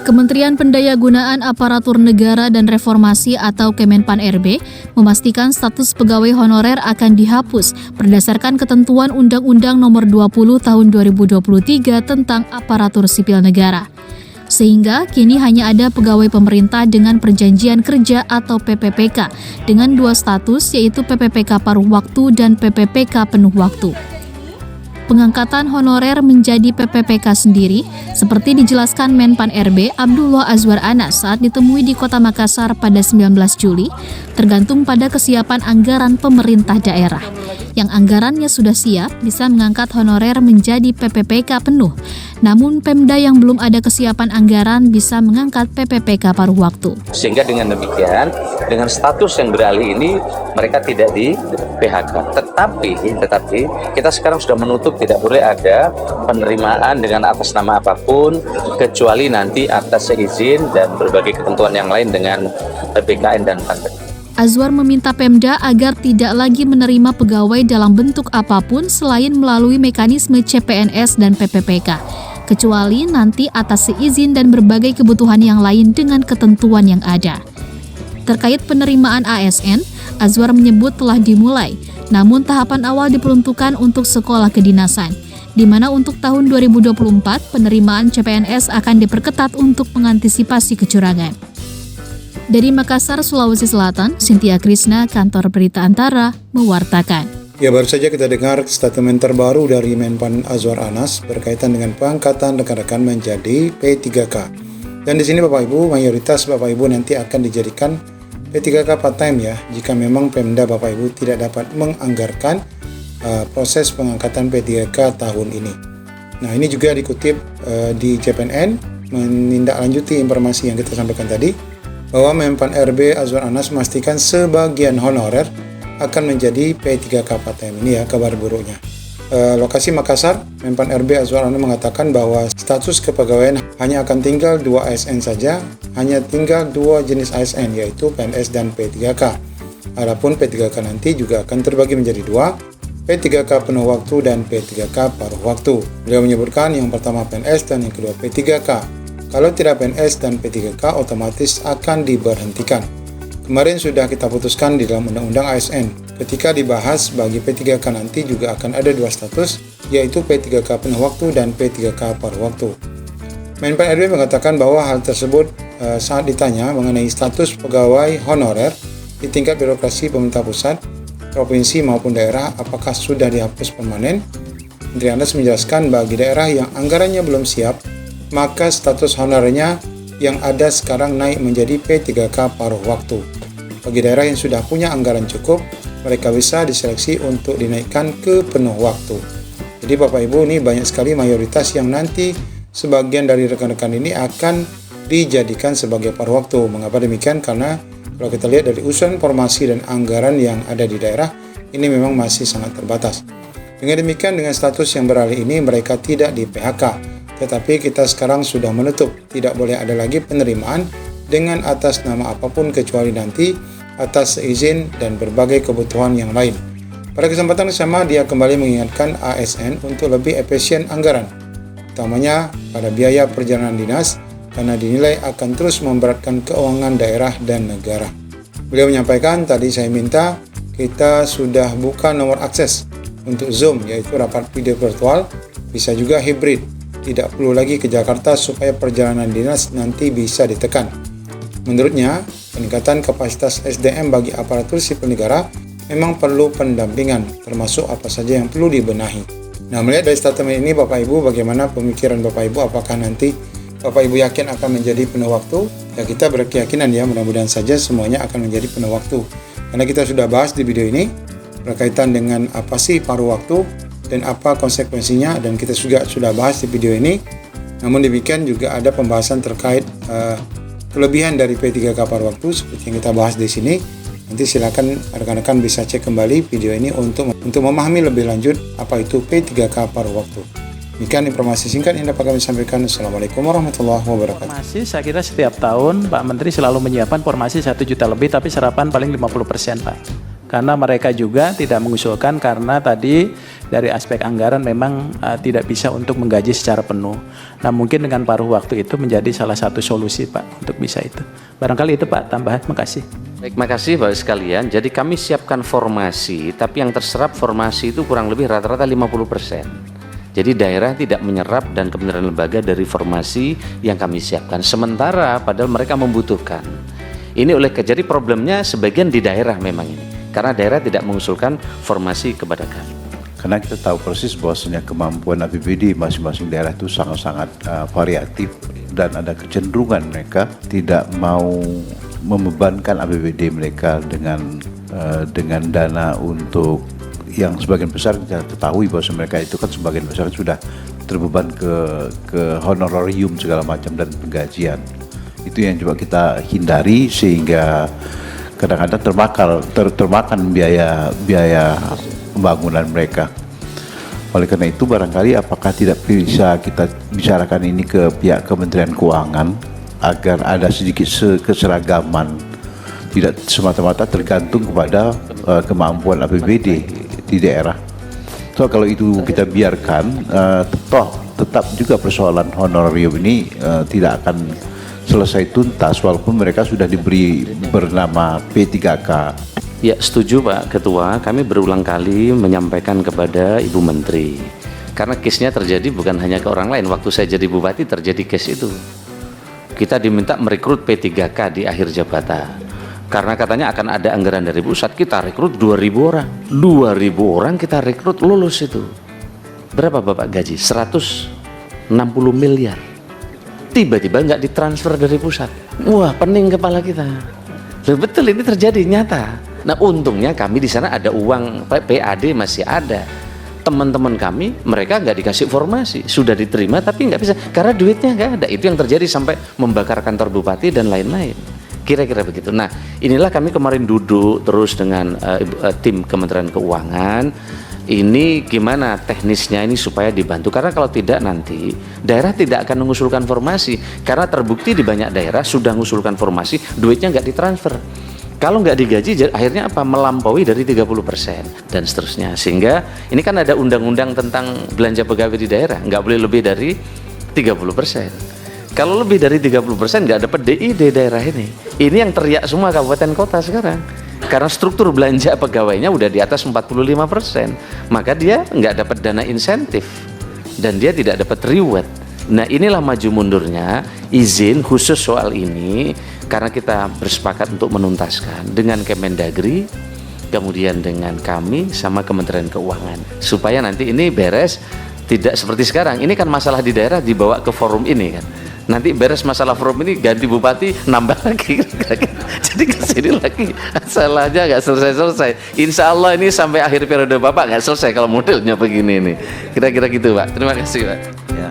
Kementerian Pendayagunaan Aparatur Negara dan Reformasi atau Kemenpan-RB memastikan status pegawai honorer akan dihapus berdasarkan ketentuan Undang-Undang Nomor 20 Tahun 2023 tentang Aparatur Sipil Negara. Sehingga kini hanya ada pegawai pemerintah dengan perjanjian kerja atau PPPK dengan dua status, yaitu PPPK paruh waktu dan PPPK penuh waktu. Pengangkatan honorer menjadi PPPK sendiri, seperti dijelaskan Menpan-RB Abdullah Azwar Anas saat ditemui di Kota Makassar pada 19 Juli, tergantung pada kesiapan anggaran pemerintah daerah. Yang anggarannya sudah siap bisa mengangkat honorer menjadi PPPK penuh, namun Pemda yang belum ada kesiapan anggaran bisa mengangkat PPPK paruh waktu. Sehingga dengan demikian, dengan status yang beralih ini, mereka tidak di PHK. Tetapi kita sekarang sudah menutup tidak boleh ada penerimaan dengan atas nama apapun, kecuali nanti atas izin dan berbagai ketentuan yang lain dengan PPKN dan pandemi. Azwar meminta Pemda agar tidak lagi menerima pegawai dalam bentuk apapun selain melalui mekanisme CPNS dan PPPK, kecuali nanti atas seizin dan berbagai kebutuhan yang lain dengan ketentuan yang ada. Terkait penerimaan ASN, Azwar menyebut telah dimulai, namun tahapan awal diperuntukkan untuk sekolah kedinasan, di mana untuk tahun 2024 penerimaan CPNS akan diperketat untuk mengantisipasi kecurangan. Dari Makassar, Sulawesi Selatan, Cynthia Krisna, Kantor Berita Antara, mewartakan. Ya, baru saja kita dengar statement terbaru dari Menpan Azwar Anas berkaitan dengan pengangkatan rekan-rekan menjadi P3K. Dan di sini Bapak Ibu, mayoritas Bapak Ibu nanti akan dijadikan P3K part-time ya, jika memang Pemda Bapak Ibu tidak dapat menganggarkan proses pengangkatan P3K tahun ini. Nah, ini juga dikutip di CPNN, menindaklanjuti informasi yang kita sampaikan tadi, bahwa Menpan-RB Azwar Anas memastikan sebagian honorer akan menjadi P3K part-time. Ini ya kabar buruknya. Lokasi Makassar, Menpan-RB Azwar Anas mengatakan bahwa status kepegawaian hanya akan tinggal 2 ASN saja, hanya tinggal 2 jenis ASN, yaitu PNS dan P3K. Adapun P3K nanti juga akan terbagi menjadi 2, P3K penuh waktu dan P3K paruh waktu. Beliau menyebutkan yang pertama PNS dan yang kedua P3K. Kalau tidak PNS dan P3K otomatis akan diberhentikan. Kemarin sudah kita putuskan di dalam Undang-Undang ASN. Ketika dibahas bagi P3K nanti juga akan ada 2 status, yaitu P3K penuh waktu dan P3K paruh waktu. Menpan-RB mengatakan bahwa hal tersebut saat ditanya mengenai status pegawai honorer di tingkat birokrasi pemerintah pusat, provinsi maupun daerah apakah sudah dihapus permanen. Menteri Anas menjelaskan bagi daerah yang anggarannya belum siap, maka status honorernya yang ada sekarang naik menjadi P3K paruh waktu. Bagi daerah yang sudah punya anggaran cukup, mereka bisa diseleksi untuk dinaikkan ke penuh waktu. Jadi Bapak Ibu, ini banyak sekali mayoritas yang nanti sebagian dari rekan-rekan ini akan dijadikan sebagai paruh waktu. Mengapa demikian? Karena kalau kita lihat dari usulan formasi dan anggaran yang ada di daerah, ini memang masih sangat terbatas. Dengan demikian, dengan status yang beralih ini, mereka tidak di PHK. Tetapi kita sekarang sudah menutup, tidak boleh ada lagi penerimaan dengan atas nama apapun kecuali nanti atas izin dan berbagai kebutuhan yang lain. Pada kesempatan yang sama, dia kembali mengingatkan ASN untuk lebih efisien anggaran, utamanya pada biaya perjalanan dinas, karena dinilai akan terus memberatkan keuangan daerah dan negara. Beliau menyampaikan, tadi saya minta kita sudah buka nomor akses untuk Zoom, yaitu rapat video virtual, bisa juga hibrid. Tidak perlu lagi ke Jakarta supaya perjalanan dinas nanti bisa ditekan. Menurutnya, peningkatan kapasitas SDM bagi aparatur sipil negara memang perlu pendampingan, termasuk apa saja yang perlu dibenahi. Nah, melihat dari statement ini Bapak Ibu, bagaimana pemikiran Bapak Ibu? Apakah nanti Bapak Ibu yakin akan menjadi penuh waktu? Ya, kita berkeyakinan ya, mudah-mudahan saja semuanya akan menjadi penuh waktu. Karena kita sudah bahas di video ini berkaitan dengan apa sih paruh waktu dan apa konsekuensinya, dan kita juga sudah bahas di video ini. Namun demikian juga ada pembahasan terkait kelebihan dari P3K paruh waktu seperti yang kita bahas di sini. Nanti silakan rekan-rekan bisa cek kembali video ini untuk memahami lebih lanjut apa itu P3K paruh waktu. Demikian informasi singkat yang dapat kami sampaikan. Assalamualaikum warahmatullahi wabarakatuh. Formasi, saya kira setiap tahun Pak Menteri selalu menyiapkan formasi 1 juta lebih, tapi serapan paling 50% Pak. Karena mereka juga tidak mengusulkan, karena tadi dari aspek anggaran memang tidak bisa untuk menggaji secara penuh. Nah mungkin dengan paruh waktu itu menjadi salah satu solusi Pak untuk bisa itu. Barangkali itu Pak tambahan, makasih. Baik, makasih Bapak sekalian. Jadi kami siapkan formasi, tapi yang terserap formasi itu kurang lebih rata-rata 50%. Jadi daerah tidak menyerap dan kementerian lembaga dari formasi yang kami siapkan. Sementara padahal mereka membutuhkan. Ini jadi problemnya sebagian di daerah memang ini. Karena daerah tidak mengusulkan formasi kepada kami. Karena kita tahu persis bahwasanya kemampuan APBD masing-masing daerah itu sangat-sangat variatif dan ada kecenderungan mereka tidak mau membebankan APBD mereka dengan dana untuk yang sebagian besar kita ketahui bahwa mereka itu kan sebagian besar sudah terbeban ke honorarium segala macam dan penggajian. Itu yang coba kita hindari sehingga kadang-kadang termakan biaya pembangunan mereka. Oleh karena itu barangkali apakah tidak bisa kita bicarakan ini ke pihak Kementerian Keuangan agar ada sedikit keseragaman, tidak semata-mata tergantung kepada kemampuan APBD di daerah. So kalau itu kita biarkan, tetap juga persoalan honorarium ini tidak akan selesai tuntas walaupun mereka sudah diberi bernama P3K. Ya setuju Pak Ketua, kami berulang kali menyampaikan kepada Ibu Menteri. Karena case-nya terjadi bukan hanya ke orang lain, waktu saya jadi bupati terjadi case itu. Kita diminta merekrut P3K di akhir jabatan. Karena katanya akan ada anggaran dari pusat, kita rekrut 2.000 orang. 2.000 orang kita rekrut lulus itu. Berapa Bapak gaji? 160 miliar. Tiba-tiba nggak ditransfer dari pusat. Wah, pening kepala kita. Loh, betul ini terjadi nyata. Nah untungnya kami di sana ada uang PAD masih ada. Teman-teman kami mereka nggak dikasih formasi, sudah diterima tapi nggak bisa karena duitnya nggak ada. Itu yang terjadi sampai membakar kantor bupati dan lain-lain. Kira-kira begitu. Nah inilah kami kemarin duduk terus dengan tim Kementerian Keuangan. Ini gimana teknisnya ini supaya dibantu, karena kalau tidak nanti daerah tidak akan mengusulkan formasi karena terbukti di banyak daerah sudah mengusulkan formasi duitnya nggak ditransfer. Kalau nggak digaji akhirnya apa? Melampaui dari 30% dan seterusnya. Sehingga ini kan ada undang-undang tentang belanja pegawai di daerah, nggak boleh lebih dari 30%. Kalau lebih dari 30% nggak dapat DI di daerah ini. Ini yang teriak semua kabupaten kota sekarang. Karena struktur belanja pegawainya udah di atas 45%, maka dia nggak dapat dana insentif dan dia tidak dapat reward. Nah inilah maju mundurnya izin khusus soal ini, karena kita bersepakat untuk menuntaskan dengan Kemendagri, kemudian dengan kami sama Kementerian Keuangan, supaya nanti ini beres, tidak seperti sekarang. Ini kan masalah di daerah dibawa ke forum ini kan, nanti beres masalah forum ini ganti bupati nambah lagi jadi kesini lagi masalahnya nggak selesai-selesai. Insya Allah ini sampai akhir periode Bapak nggak selesai kalau modelnya begini nih, kira-kira gitu Pak. Terima kasih Pak. Ya.